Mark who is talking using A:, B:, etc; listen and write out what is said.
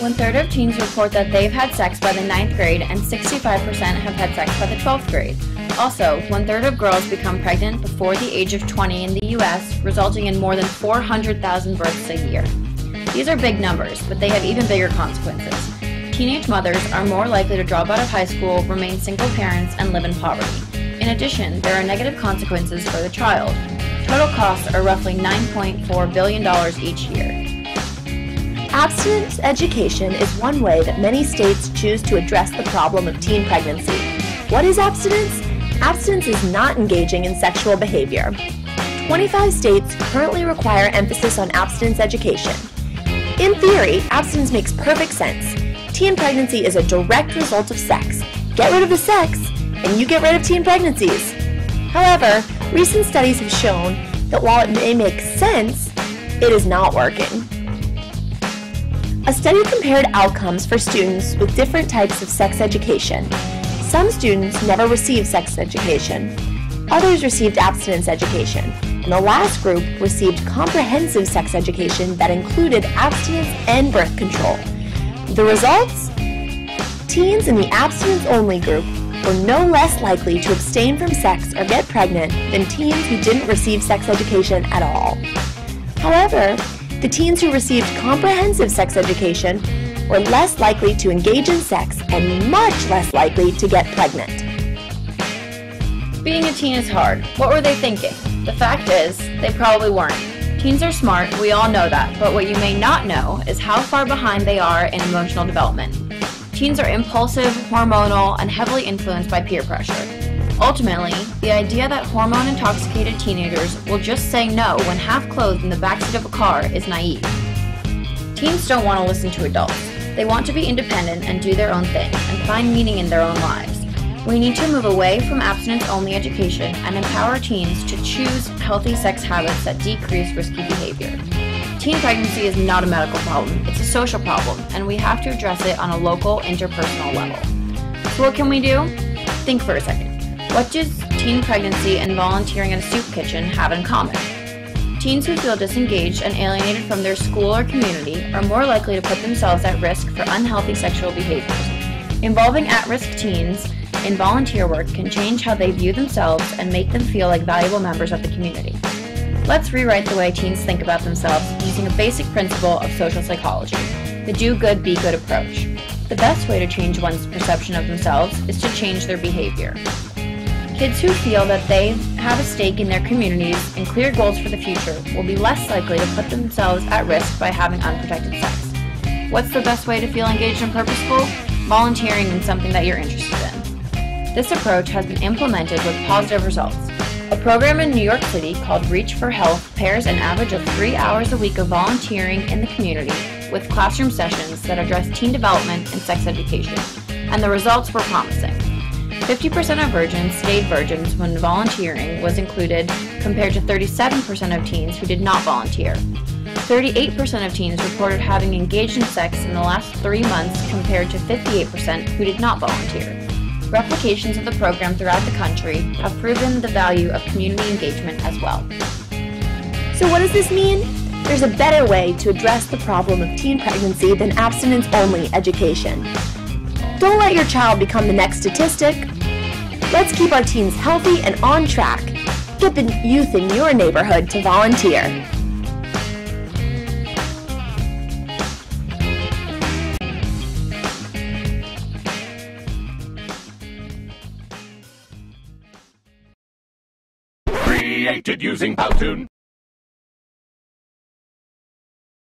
A: One-third of teens report that they've had sex by the 9th grade, and 65% have had sex by the 12th grade. Also, one-third of girls become pregnant before the age of 20 in the U.S., resulting in more than 400,000 births a year. These are big numbers, but they have even bigger consequences. Teenage mothers are more likely to drop out of high school, remain single parents, and live in poverty. In addition, there are negative consequences for the child. Total costs are roughly $9.4 billion each year.
B: Abstinence education is one way that many states choose to address the problem of teen pregnancy. What is abstinence? Abstinence is not engaging in sexual behavior. 25 states currently require emphasis on abstinence education. In theory, abstinence makes perfect sense. Teen pregnancy is a direct result of sex. Get rid of the sex, and you get rid of teen pregnancies. However, recent studies have shown that while it may make sense, it is not working. A study compared outcomes for students with different types of sex education. Some students never received sex education. Others received abstinence education. And the last group received comprehensive sex education that included abstinence and birth control. The results? Teens in the abstinence-only group were no less likely to abstain from sex or get pregnant than teens who didn't receive sex education at all. However, the teens who received comprehensive sex education were less likely to engage in sex and much less likely to get pregnant.
A: Being a teen is hard. What were they thinking? The fact is, they probably weren't. Teens are smart, we all know that, but what you may not know is how far behind they are in emotional development. Teens are impulsive, hormonal, and heavily influenced by peer pressure. Ultimately, the idea that hormone-intoxicated teenagers will just say no when half-clothed in the backseat of a car is naive. Teens don't want to listen to adults. They want to be independent and do their own thing, and find meaning in their own lives. We need to move away from abstinence-only education and empower teens to choose healthy sex habits that decrease risky behavior. Teen pregnancy is not a medical problem, it's a social problem, and we have to address it on a local, interpersonal level. So what can we do? Think for a second. What does teen pregnancy and volunteering at a soup kitchen have in common? Teens who feel disengaged and alienated from their school or community are more likely to put themselves at risk for unhealthy sexual behaviors. Involving at-risk teens in volunteer work can change how they view themselves and make them feel like valuable members of the community. Let's rewrite the way teens think about themselves using a basic principle of social psychology, the do good, be good approach. The best way to change one's perception of themselves is to change their behavior. Kids who feel that they have a stake in their communities and clear goals for the future will be less likely to put themselves at risk by having unprotected sex. What's the best way to feel engaged and purposeful? Volunteering in something that you're interested in. This approach has been implemented with positive results. A program in New York City called Reach for Health pairs an average of 3 hours a week of volunteering in the community with classroom sessions that address teen development and sex education, and the results were promising. 50% of virgins stayed virgins when volunteering was included, compared to 37% of teens who did not volunteer. 38% of teens reported having engaged in sex in the last 3 months, compared to 58% who did not volunteer. Replications of the program throughout the country have proven the value of community engagement as well.
B: So what does this mean? There's a better way to address the problem of teen pregnancy than abstinence-only education. Don't let your child become the next statistic. Let's keep our teens healthy and on track. Get the youth in your neighborhood to volunteer.
C: Created using Powtoon.